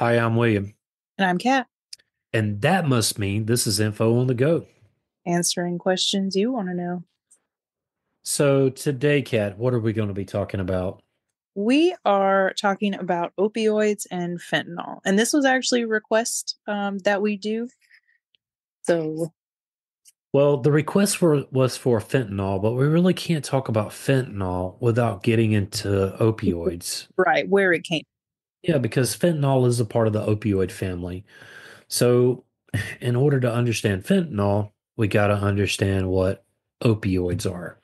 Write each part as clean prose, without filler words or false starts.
Hi, I'm William, And I'm Kat, and that must mean this is info on the go. answering questions you want to know. So today, Kat, what are we going to be talking about? We are talking about opioids and fentanyl. And this was actually a request that we do. So, Well, the request was for fentanyl, but we really can't talk about fentanyl without getting into opioids. right, where it came. Yeah, because fentanyl is a part of the opioid family. So, in order to understand fentanyl, we got to understand what opioids are.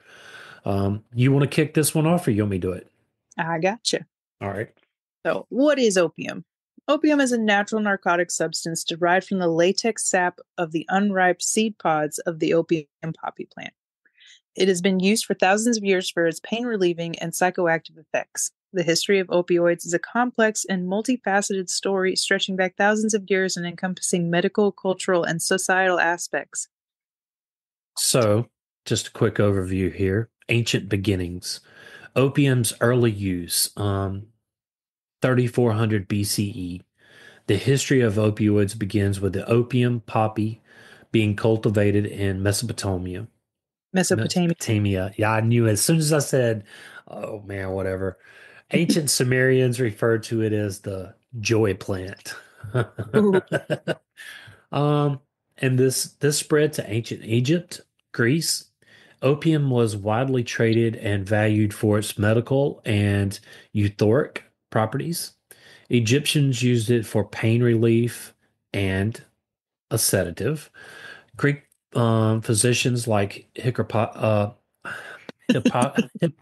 You want to kick this one off, or you want me to do it? I gotcha. All right. So, what is opium? Opium is a natural narcotic substance derived from the latex sap of the unripe seed pods of the opium poppy plant. It has been used for thousands of years for its pain relieving and psychoactive effects. The history of opioids is a complex and multifaceted story stretching back thousands of years and encompassing medical, cultural, and societal aspects. So, just a quick overview here. Ancient beginnings. Opium's early use, 3400 BCE. The history of opioids begins with the opium poppy being cultivated in Mesopotamia. Mesopotamia. Mesopotamia. Yeah, I knew as soon as I said, oh man, whatever. Ancient Sumerians referred to it as the joy plant. Ooh. Um, and this spread to ancient Egypt, Greece. Opium was widely traded and valued for its medical and euphoric properties. Egyptians used it for pain relief and a sedative. Greek physicians like Hippo, Hip,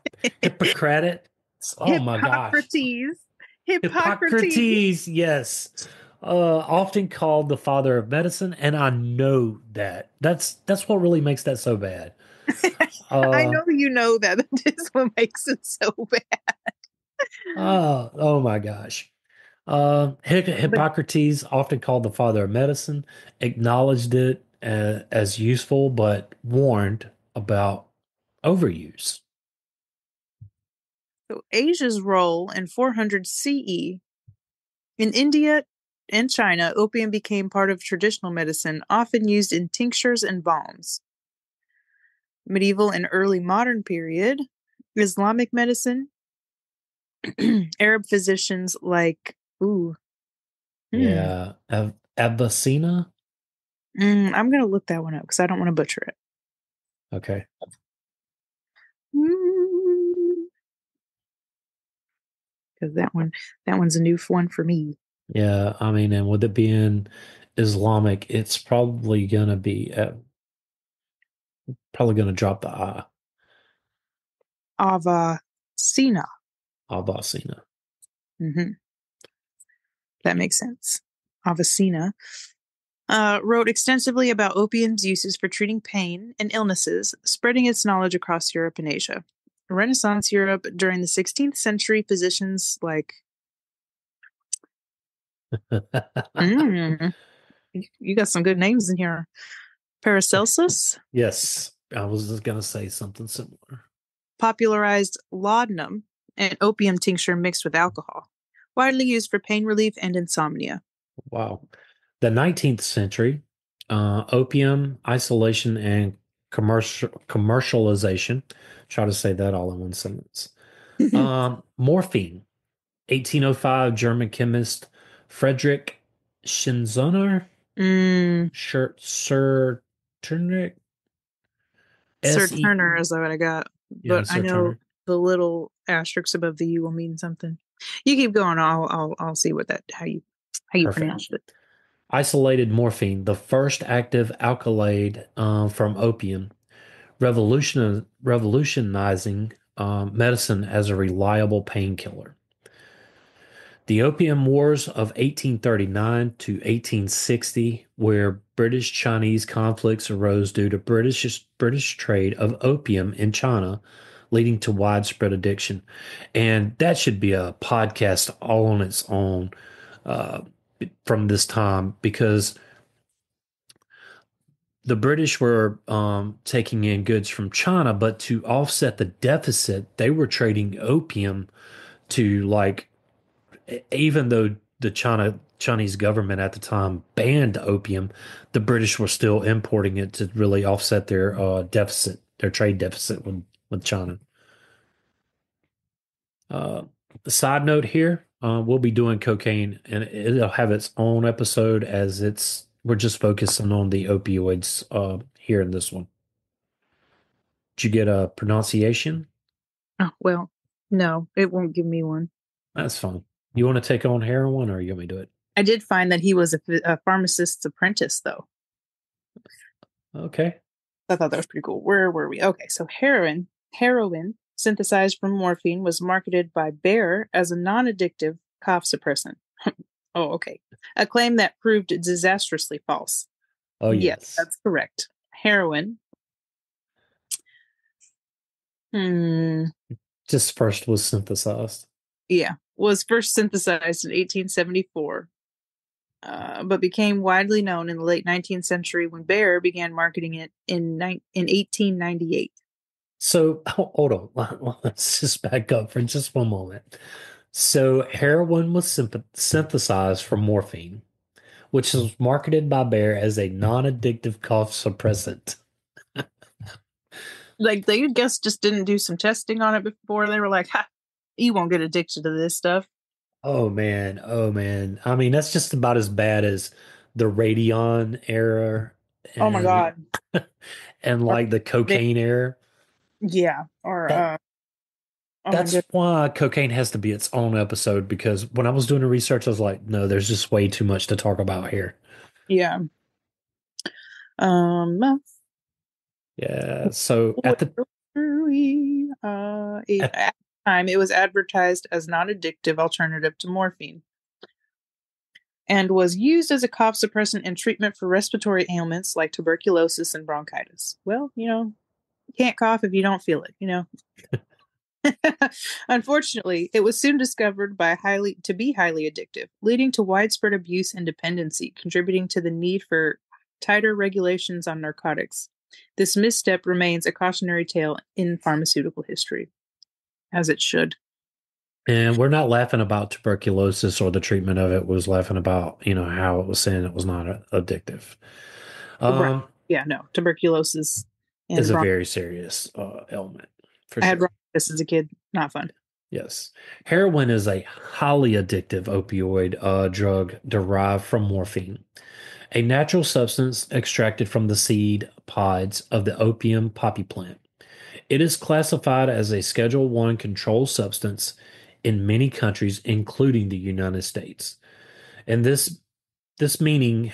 Hippocrates. Oh my gosh. Hippocrates. Hippocrates. Hippocrates, yes. Often called the father of medicine, and I know that. That's what really makes that so bad. I Uh, know you know that. That is what makes it so bad. oh my gosh. But Hippocrates, often called the father of medicine, acknowledged it as useful, but warned about overuse. so Asia's role in 400 CE. In India and China, opium became part of traditional medicine, often used in tinctures and balms. Medieval and early modern period, Islamic medicine, Arab physicians like, ooh, hmm, Yeah, Avicenna. I'm going to look that one up because I don't want to butcher it. Okay. Because that one's a new one for me. Yeah, I mean, and with it being Islamic, it's probably gonna drop the I. Avicena. Avicenna. Hmm. That makes sense. Avicena wrote extensively about opium's uses for treating pain and illnesses, spreading its knowledge across Europe and Asia. Renaissance Europe during the 16th century, physicians like, mm, you got some good names in here. Paracelsus Yes, I was just gonna say something similar. popularized laudanum, an opium tincture mixed with alcohol, widely used for pain relief and insomnia. Wow. The 19th century, opium, isolation, and commercialization. Try to say that all in one sentence. Morphine, 1805, German chemist Friedrich Schinzoner, Mm, Sir Turner, Sir S-E, Turner is what I got, yeah, but I Sir know Turner. the little asterisks above the U will mean something. You keep going. I'll see what that how you Perfect. pronounce it. Isolated morphine, the first active alkaloid from opium, revolutionizing medicine as a reliable painkiller. The Opium Wars of 1839 to 1860, where British-Chinese conflicts arose due to British trade of opium in China, leading to widespread addiction. And that should be a podcast all on its own uh, from this time because the British were taking in goods from China, but to offset the deficit, they were trading opium to like even though the China Chinese government at the time banned opium, the British were still importing it to really offset their deficit, their trade deficit with China. Uh, the side note here, we'll be doing cocaine, and it'll have its own episode as we're just focusing on the opioids here in this one. Did you get a pronunciation? Oh, well, no, it won't give me one. That's fine. You want to take on heroin, or you want me to do it? I did find that he was a pharmacist's apprentice, though. Okay. I thought that was pretty cool. Where were we? Okay, so heroin synthesized from morphine was marketed by Bayer as a non-addictive cough suppressant. Oh, okay. A claim that proved disastrously false. Oh, Yes, yes. that's correct. Heroin. Hmm. Just first was synthesized. Yeah, was first synthesized in 1874, but became widely known in the late 19th century when Bayer began marketing it in 1898. So hold on. Let's just back up for just one moment. So heroin was synthesized from morphine, which is marketed by Bayer as a non-addictive cough suppressant. Like they guess just didn't do some testing on it before. They were like, "Ha, you won't get addicted to this stuff." Oh man, oh man. I mean, that's just about as bad as the Radion era Oh my and god. and Or like the they, cocaine era. yeah. Or That oh my that's god. why cocaine has to be its own episode because when I was doing the research, I was like, no, there's just way too much to talk about here. Yeah. Um. Yeah. So Where were we? at At the time, it was advertised as non-addictive alternative to morphine and was used as a cough suppressant in treatment for respiratory ailments like tuberculosis and bronchitis. Well, you can't cough if you don't feel it. Unfortunately, it was soon discovered to be highly addictive, leading to widespread abuse and dependency, contributing to the need for tighter regulations on narcotics. This misstep remains a cautionary tale in pharmaceutical history, as it should. and we're not laughing about tuberculosis or the treatment of it. Was laughing about how it was saying it was not addictive. Right. Um, Yeah, no, tuberculosis is and a very serious ailment for I had sure. bronchitis as a kid. Not fun. Yes. Heroin is a highly addictive opioid drug derived from morphine, a natural substance extracted from the seed pods of the opium poppy plant. It is classified as a Schedule 1 controlled substance in many countries, including the United States. And this meaning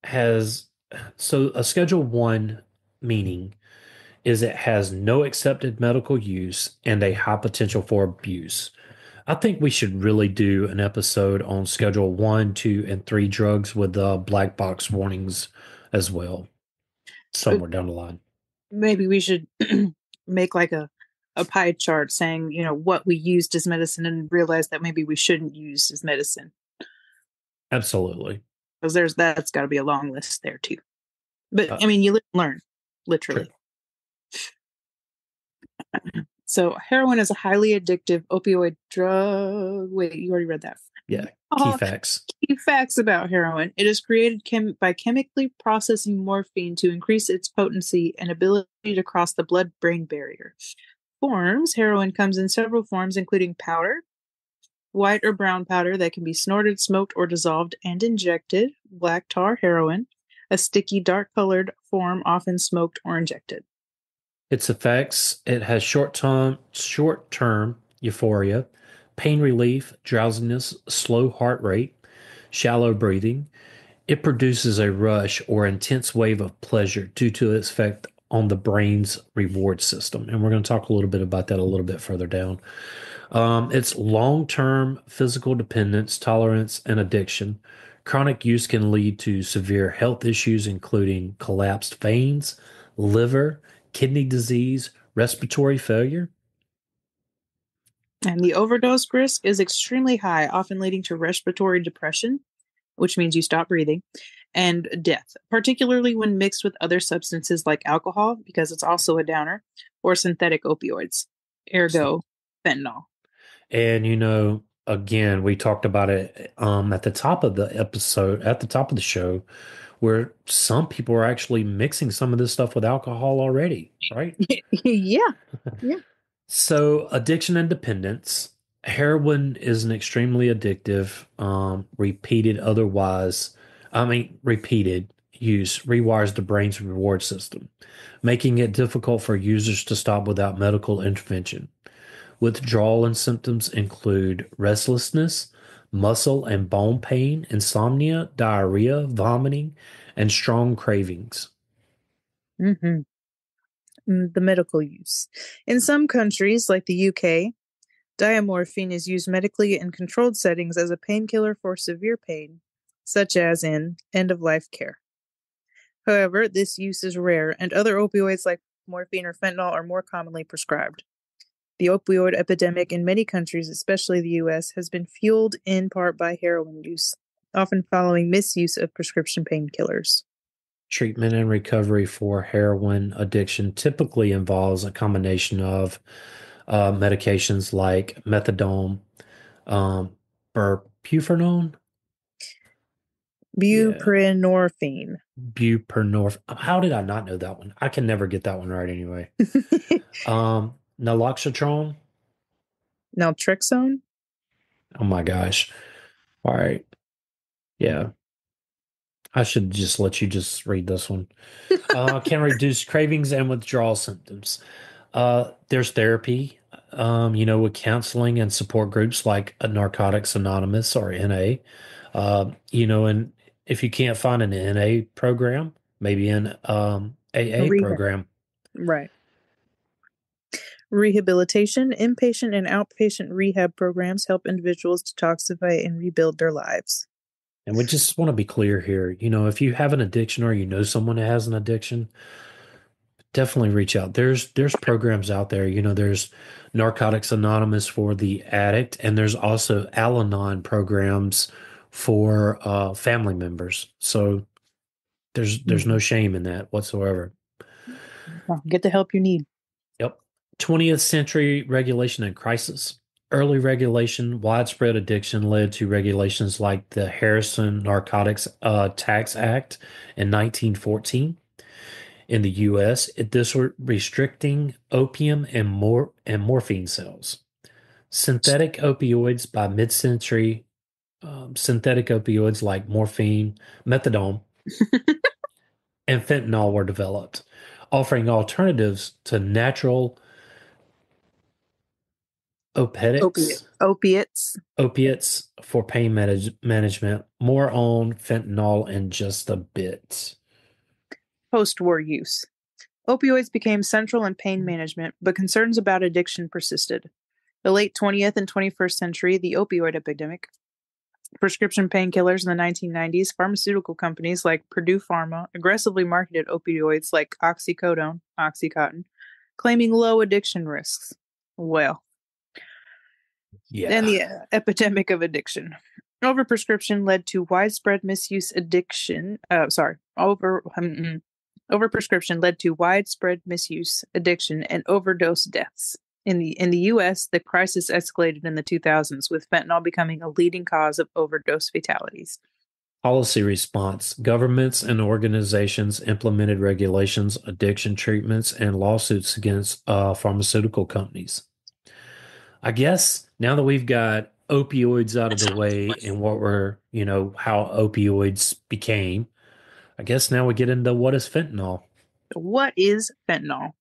has a Schedule 1 meaning is it has no accepted medical use and a high potential for abuse. I think we should really do an episode on Schedule 1, 2, and 3 drugs with black box warnings as well, Uh, somewhere down the line. Maybe we should make like a pie chart saying, what we used as medicine and realize that maybe we shouldn't use as medicine. Absolutely. Because that's got to be a long list there too. But Uh, I mean, you live and learn, True. literally. So heroin is a highly addictive opioid drug. Wait, you already read that. Yeah. Key Oh, facts. key facts about heroin. It is created by chemically processing morphine to increase its potency and ability to cross the blood-brain barrier. Forms. Heroin comes in several forms, including powder, white or brown powder that can be snorted, smoked, or dissolved and injected, black tar heroin, a sticky, dark-colored form often smoked or injected. Its effects, it has short-term euphoria, pain relief, drowsiness, slow heart rate, shallow breathing. It produces a rush or intense wave of pleasure due to its effect on the brain's reward system. And we're going to talk a little bit about that a little bit further down. It's long-term physical dependence, tolerance, and addiction. Chronic use can lead to severe health issues, including collapsed veins, liver, kidney disease, respiratory failure. And the overdose risk is extremely high, often leading to respiratory depression, which means you stop breathing, and death, particularly when mixed with other substances like alcohol, because it's also a downer, or synthetic opioids, So, ergo fentanyl. and again, we talked about it at the top of the episode, at the top of the show, where some people are actually mixing some of this stuff with alcohol already, right? Yeah. Yeah. So, addiction and dependence. Heroin is an extremely addictive, repeated use rewires the brain's reward system, making it difficult for users to stop without medical intervention. Withdrawal and symptoms include restlessness, muscle and bone pain, insomnia, diarrhea, vomiting, and strong cravings. hmm The medical use. In some countries, like the UK, diamorphine is used medically in controlled settings as a painkiller for severe pain, such as in end of life care. However, this use is rare, and other opioids like morphine or fentanyl are more commonly prescribed. The opioid epidemic in many countries, especially the US, has been fueled in part by heroin use, often following misuse of prescription painkillers. Treatment and recovery for heroin addiction typically involves a combination of medications like methadone, um, buprenorphine, yeah, Buprenorphine. buprenorphine. How did I not know that one? I can never get that one right anyway. Naloxone. Naltrexone? Oh my gosh. All right. Yeah. I should just let you just read this one. Can reduce cravings and withdrawal symptoms. There's therapy, with counseling and support groups like Narcotics Anonymous or NA. And if you can't find an NA program, maybe an AA Rehab. program. Right. Rehabilitation, inpatient and outpatient rehab programs help individuals detoxify and rebuild their lives. And we just want to be clear here. If you have an addiction or you know someone that has an addiction, definitely reach out. There's programs out there. There's Narcotics Anonymous for the addict, and there's also Al-Anon programs for family members. So there's no Mhm. shame in that whatsoever. Well, get the help you need. Yep. 20th century regulation and crisis. Early regulation, widespread addiction led to regulations like the Harrison Narcotics Tax Act in 1914. In the US, this were restricting opium and morphine sales. Synthetic opioids by mid-century, synthetic opioids like morphine, methadone, and fentanyl were developed, offering alternatives to natural Opiate. opiates, Opiates. opiates for pain management. More on fentanyl in just a bit. Post-war use. Opioids became central in pain management, but concerns about addiction persisted. The late 20th and 21st century, the opioid epidemic, prescription painkillers in the 1990s, pharmaceutical companies like Purdue Pharma aggressively marketed opioids like oxycodone, Oxycontin, claiming low addiction risks. Well, then Yeah. the epidemic of addiction. Overprescription led to widespread misuse addiction. Overprescription led to widespread misuse, addiction, and overdose deaths. In the U.S., the crisis escalated in the 2000s, with fentanyl becoming a leading cause of overdose fatalities. Policy response. Governments and organizations implemented regulations, addiction treatments, and lawsuits against pharmaceutical companies. I guess now that we've got opioids out of the way and how opioids became, I guess now we get into what is fentanyl. What is fentanyl?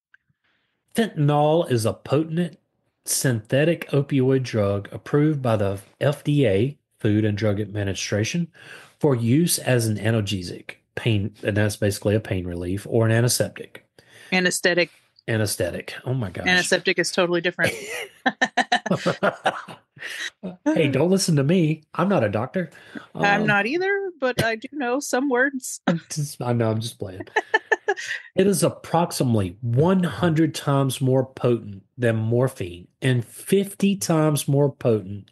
Fentanyl is a potent synthetic opioid drug approved by the FDA, Food and Drug Administration, for use as an analgesic, pain, and that's basically a pain relief or an antiseptic. Anesthetic. Anesthetic. Oh my gosh. Antiseptic is totally different. Hey, don't listen to me. I'm not a doctor. I'm Um, not either, but I do know some words. I know I'm just playing. It is approximately 100 times more potent than morphine and 50 times more potent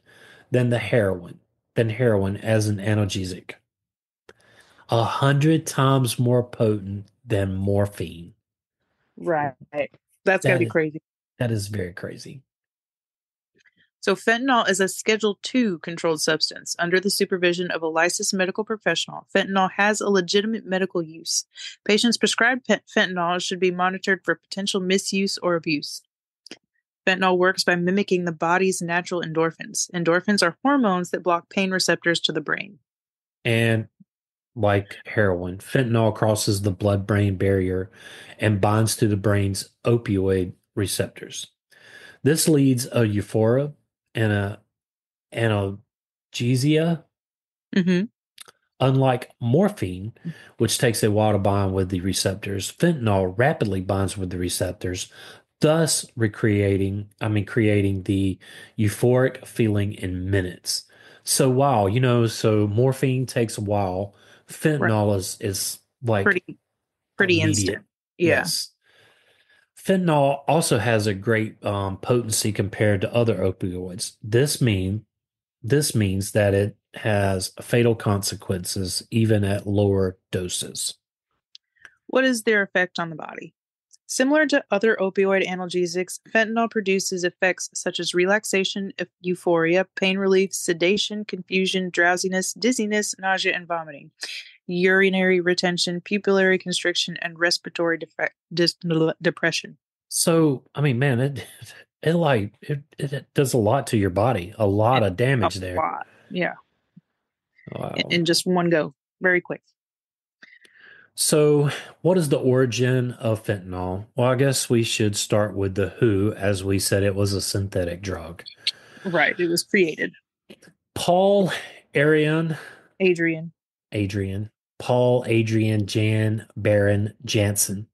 than heroin as an analgesic. 100 times more potent than morphine. Right. That's got to That be is crazy. that is very crazy. So fentanyl is a Schedule II controlled substance under the supervision of a licensed medical professional. Fentanyl has a legitimate medical use. Patients prescribed fentanyl should be monitored for potential misuse or abuse. Fentanyl works by mimicking the body's natural endorphins. Endorphins are hormones that block pain receptors to the brain. And like heroin, fentanyl crosses the blood-brain barrier and binds to the brain's opioid receptors. This leads a euphoria and a analgesia. Mm-hmm. Unlike morphine, which takes a while to bind with the receptors, fentanyl rapidly binds with the receptors, thus creating the euphoric feeling in minutes. So wow, so morphine takes a while. Right. Fentanyl is like Pretty instant. immediate. Yeah. Yes. Fentanyl also has a great potency compared to other opioids. This means that it has fatal consequences even at lower doses. What is their effect on the body? Similar to other opioid analgesics, fentanyl produces effects such as relaxation, euphoria, pain relief, sedation, confusion, drowsiness, dizziness, nausea, and vomiting, urinary retention, pupillary constriction, and respiratory depression. So, I mean, man, it does a lot to your body, a lot And of a damage there. lot. Yeah. Wow. In just one go. Very quick. So, what is the origin of fentanyl? Well, I guess we should start with the who, as we said it was a synthetic drug. Right. It was created. Paul Arian, Adrian. Adrian, Paul Adrian Jan Baron Janssen.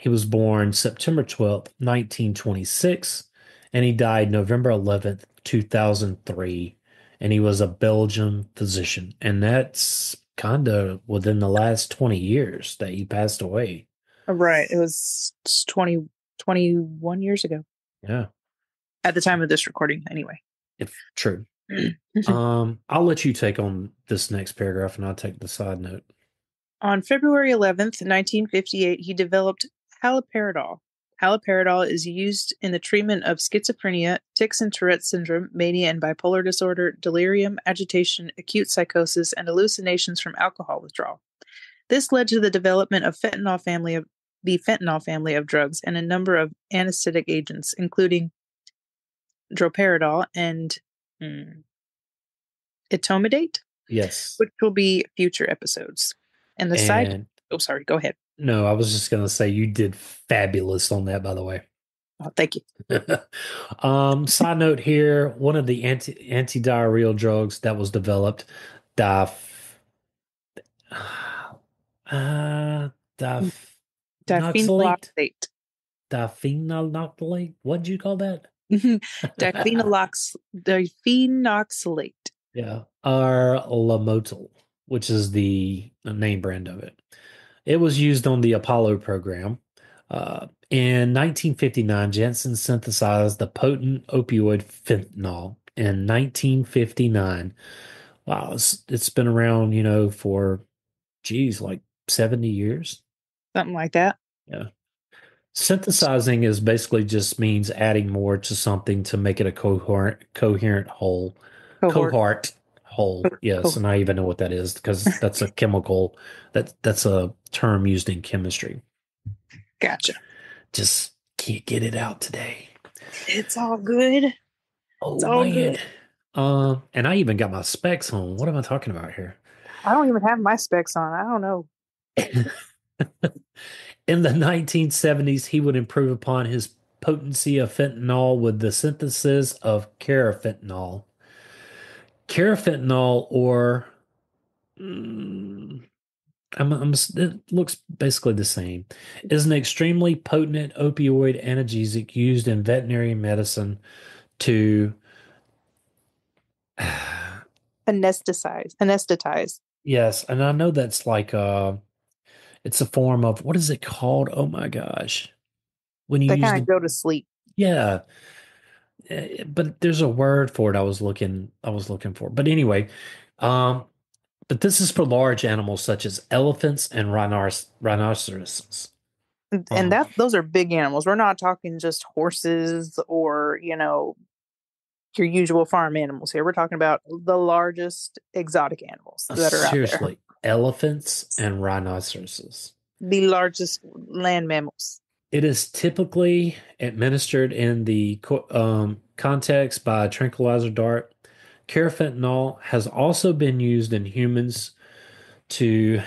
He was born September 12th, 1926, and he died November 11th, 2003. And he was a Belgian physician. And that's kind of within the last 20 years that he passed away. Right. It was 21 years ago Yeah, at the time of this recording, anyway. if true. I'll let you take on this next paragraph and I'll take the side note. On February 11th, 1958, he developed haloperidol. Haloperidol is used in the treatment of schizophrenia, tics and Tourette syndrome, mania and bipolar disorder, delirium, agitation, acute psychosis, and hallucinations from alcohol withdrawal. This led to the development of the fentanyl family of drugs and a number of anesthetic agents, including droperidol and etomidate, Yes. which will be future episodes. And the side, And oh, sorry, go ahead. no, I was just going to say you did fabulous on that, by the way. Oh, thank you. Side note here, one of the anti-diarrheal drugs that was developed, dif uh difenoxylate, Diphenylloxate. diphenolate. What'd you call that? Diphenolloxylate. Yeah, or Lamotil, which is the name brand of it. It was used on the Apollo program. In 1959, Janssen synthesized the potent opioid fentanyl. In 1959, wow, it's been around, for like 70 years. Something like that. Yeah. Synthesizing is basically just means adding more to something to make it a coherent whole. Cohort. Cohort whole. Yes, Cohort. and I even know what that is because that's a chemical that's a term used in chemistry. Gotcha. Just can't get it out today. It's all good. It's Oh all man. good. And I even got my specs on. What am I talking about here? I don't even have my specs on. I don't know. In the 1970s, he would improve upon his potency of fentanyl with the synthesis of carfentanil. Carfentanil, or it looks basically the same, is an extremely potent opioid analgesic used in veterinary medicine to Anesthetize. yes, and I know that's like it's a form of, what is it called? Oh my gosh. When you They use kind the, of go to sleep. yeah, but there's a word for it I was looking for. But anyway, um but this is for large animals such as elephants and rhinoceroses. And Uh, those are big animals. We're not talking just horses or, your usual farm animals here. We're talking about the largest exotic animals that are out there, Seriously, elephants and rhinoceroses. the largest land mammals. It is typically administered in the context by a tranquilizer dart. Carfentanil has also been used in humans to to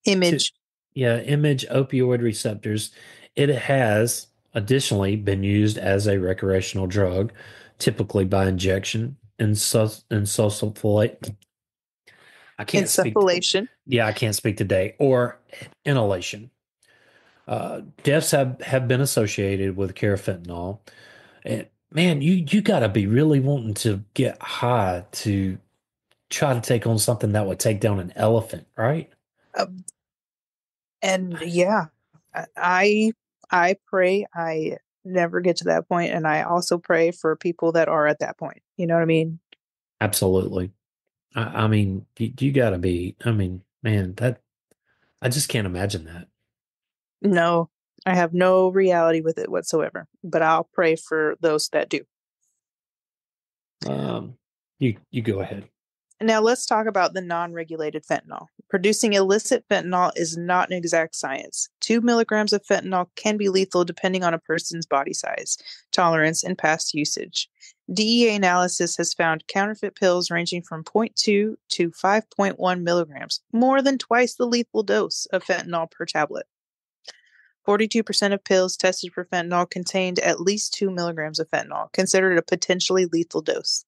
Image. image opioid receptors. It has additionally been used as a recreational drug, typically by injection and sulfolate. I can't speak. Encephalation. Yeah, I can't speak today. Or inhalation. Deaths have been associated with carfentanil. And man, you got to be really wanting to get high to try to take on something that would take down an elephant, right? Um, and yeah, I I pray I never get to that point, and I also pray for people that are at that point. You know what I mean? Absolutely. I mean, you got to be. I mean, man, that I just can't imagine that. No, I have no reality with it whatsoever, but I'll pray for those that do. Um, you go ahead. Now let's talk about the non-regulated fentanyl. Producing illicit fentanyl is not an exact science. 2 milligrams of fentanyl can be lethal depending on a person's body size, tolerance, and past usage. DEA analysis has found counterfeit pills ranging from zero point 0.2 to 5.1 milligrams, more than twice the lethal dose of fentanyl per tablet. 42% of pills tested for fentanyl contained at least 2 milligrams of fentanyl, considered a potentially lethal dose.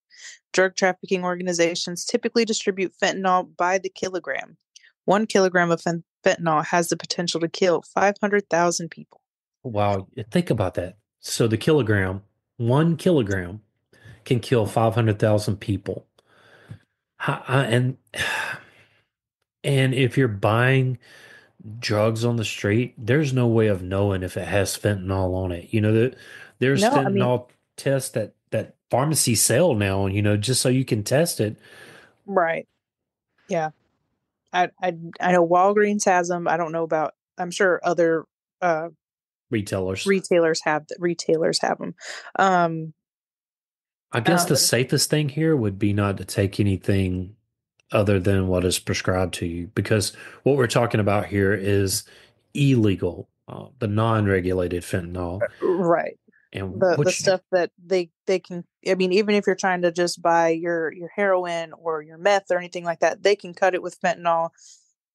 Drug trafficking organizations typically distribute fentanyl by the kilogram. 1 kilogram of fentanyl has the potential to kill 500,000 people. Wow, think about that. So the kilogram, 1 kilogram can kill 500,000 people. And and if you're buying drugs on the street, there's no way of knowing if it has fentanyl on it. There's No, I mean, fentanyl tests that pharmacies sell now, just so you can test it. right. Yeah. I know Walgreens has them. I don't know about, I'm sure other uh, Retailers. retailers have them. Um, I guess the um, safest thing here would be not to take anything other than what is prescribed to you, because what we're talking about here is illegal, the non-regulated fentanyl, right. and The which stuff that they can, I mean, even if you're trying to just buy your heroin or your meth or anything like that, they can cut it with fentanyl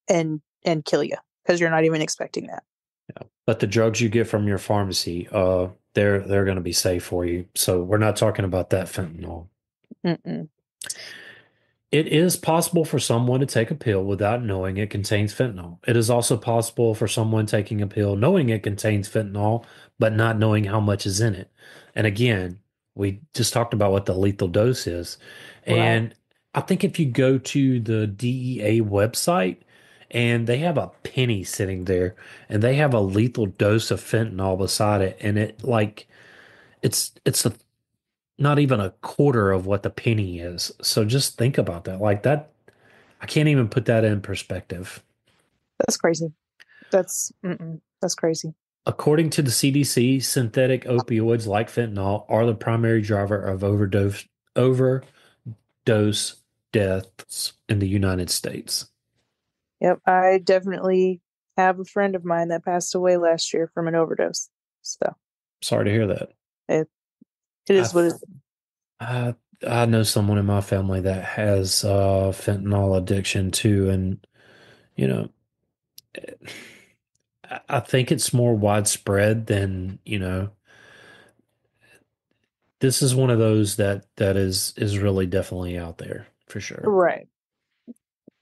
and kill you because you're not even expecting that. but the drugs you get from your pharmacy, they're going to be safe for you. So we're not talking about that fentanyl. Mm-mm. It is possible for someone to take a pill without knowing it contains fentanyl. It is also possible for someone taking a pill knowing it contains fentanyl, but not knowing how much is in it. And again, we just talked about what the lethal dose is. Right. And I think if you go to the DEA website and they have a penny sitting there and they have a lethal dose of fentanyl beside it, and it's not even a quarter of what the penny is. So just think about that. Like that, I can't even put that in perspective. That's crazy. That's crazy. According to the CDC, synthetic opioids like fentanyl are the primary driver of overdose deaths in the United States. Yep. I definitely have a friend of mine that passed away last year from an overdose. So Sorry to hear that. it it I is what it is. I, I know someone in my family that has fentanyl addiction too, and you know, I think it's more widespread than this is one of those that is really definitely out there for sure. Right.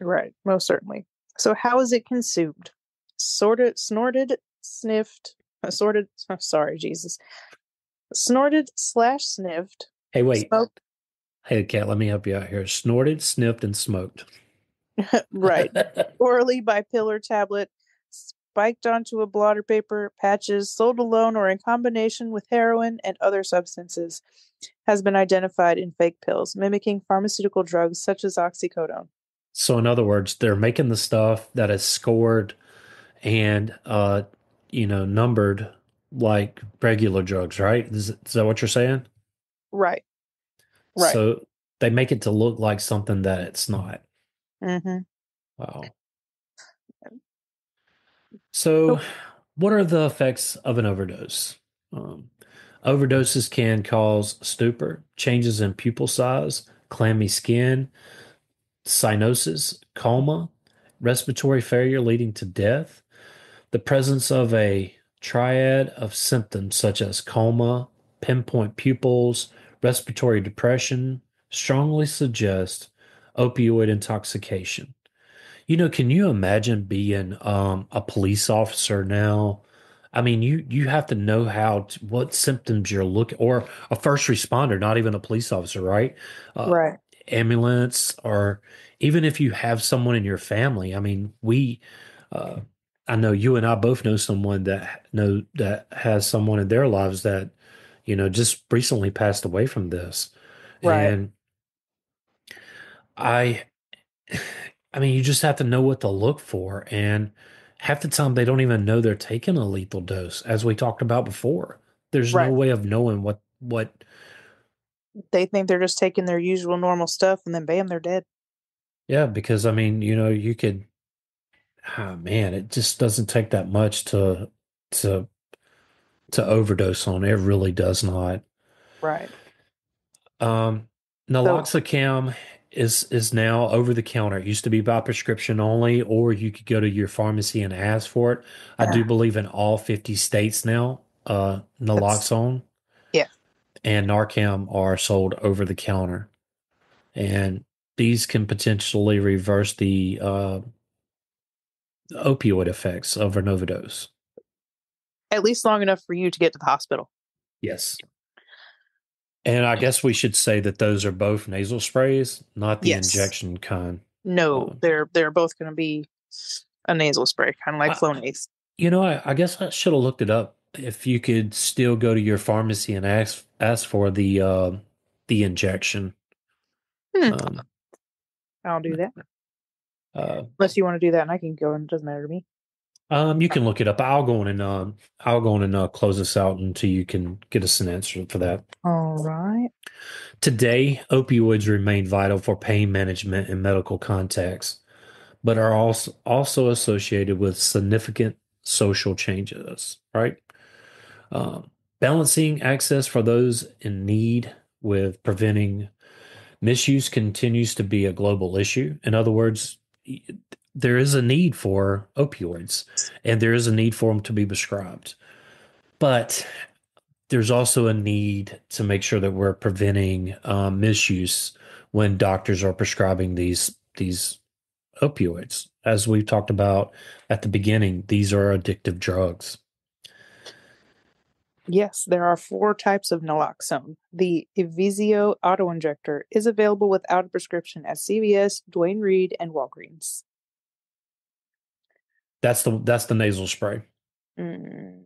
Right. Most certainly. So how is it consumed? Sorted, snorted, sniffed, sorted. Oh, sorry, Jesus. Snorted slash sniffed. Hey, wait. Smoked. Hey, Kat, let me help you out here. Snorted, sniffed, and smoked. Right. Orally by pill or tablet. Spiked onto a blotter paper, patches, sold alone or in combination with heroin and other substances, has been identified in fake pills, mimicking pharmaceutical drugs such as oxycodone. So, in other words, they're making the stuff that is scored and numbered like regular drugs, right? Is that what you're saying? Right. Right. So they make it to look like something that it's not. Mm-hmm. Wow. So, what are the effects of an overdose? Um, Overdoses can cause stupor, changes in pupil size, clammy skin, cyanosis, coma, respiratory failure leading to death. The presence of a triad of symptoms such as coma, pinpoint pupils, respiratory depression strongly suggest opioid intoxication. Can you imagine being a police officer now? I mean, you have to know what symptoms you're looking, or a first responder, not even a police officer, right? Uh, Right. Ambulance, or even if you have someone in your family. I mean, uh, I know you and I both know that has someone in their lives that, just recently passed away from this, Right. and I I mean, you just have to know what to look for. And half the time, they don't even know they're taking a lethal dose, as we talked about before. There's no Right. way of knowing what, They think they're just taking their usual normal stuff and then bam, they're dead. yeah, because I mean, you could, ah, man, it just doesn't take that much to, to overdose on. It really does not. Right. Um, So, Naloxone is now over the counter. It used to be by prescription only, or you could go to your pharmacy and ask for it. I do believe in all 50 states now, that's, naloxone yeah. and Narcan are sold over the counter, and these can potentially reverse the opioid effects of an overdose. At least long enough for you to get to the hospital. Yes. And I guess we should say that those are both nasal sprays, not the Yes. injection kind. No, Uh, they're both going to be a nasal spray, kind of like I, Flonase. I guess I should have looked it up. If you could still go to your pharmacy and ask for the injection. Hmm. Um, I'll do that. uh, Unless you want to do that, and I can go, and it doesn't matter to me. you can look it up. I'll go on and close this out until you can get us an answer for that. All right. Today, opioids remain vital for pain management in medical contexts, but are also associated with significant social changes. Right. Um, Balancing access for those in need with preventing misuse continues to be a global issue. In other words, there is a need for opioids and there is a need for them to be prescribed. But there's also a need to make sure that we're preventing misuse when doctors are prescribing these opioids. As we've talked about at the beginning, these are addictive drugs. Yes, there are four types of naloxone. The Evizio autoinjector is available without a prescription at CVS, Duane Reade, and Walgreens. That's the nasal spray. Mm.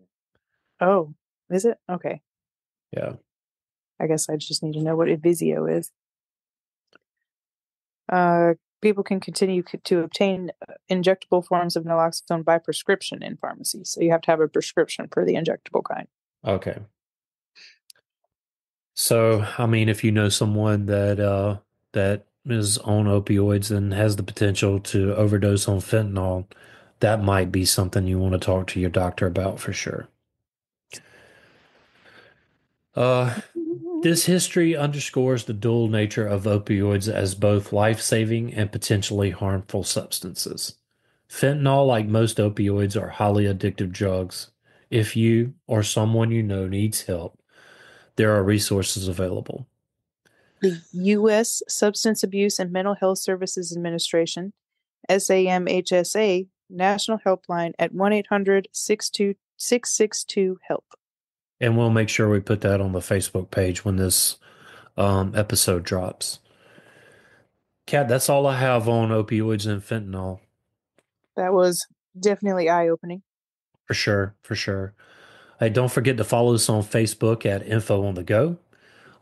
Oh, is it? Okay. Yeah. I guess I just need to know what Evizio is. People can continue to obtain injectable forms of naloxone by prescription in pharmacies. So you have to have a prescription for the injectable kind. Okay. So, I mean, if you know someone that is on opioids and has the potential to overdose on fentanyl, that might be something you want to talk to your doctor about for sure. Uh, this history underscores the dual nature of opioids as both life-saving and potentially harmful substances. Fentanyl, like most opioids, are highly addictive drugs. If you or someone you know needs help, there are resources available. The U.S. Substance Abuse and Mental Health Services Administration, SAMHSA, National Helpline at 1-800-662-662-HELP. And we'll make sure we put that on the Facebook page when this episode drops. Kat, that's all I have on opioids and fentanyl. That was definitely eye-opening. For sure, for sure. Hey, don't forget to follow us on Facebook at Info on the Go.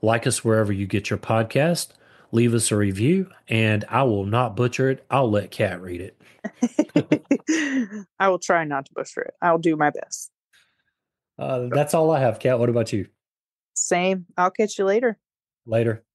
Like us wherever you get your podcast. Leave us a review, and I will not butcher it. I'll let Kat read it. I will try not to butcher it. I'll do my best. That's all I have, Kat. What about you? Same. I'll catch you later. Later.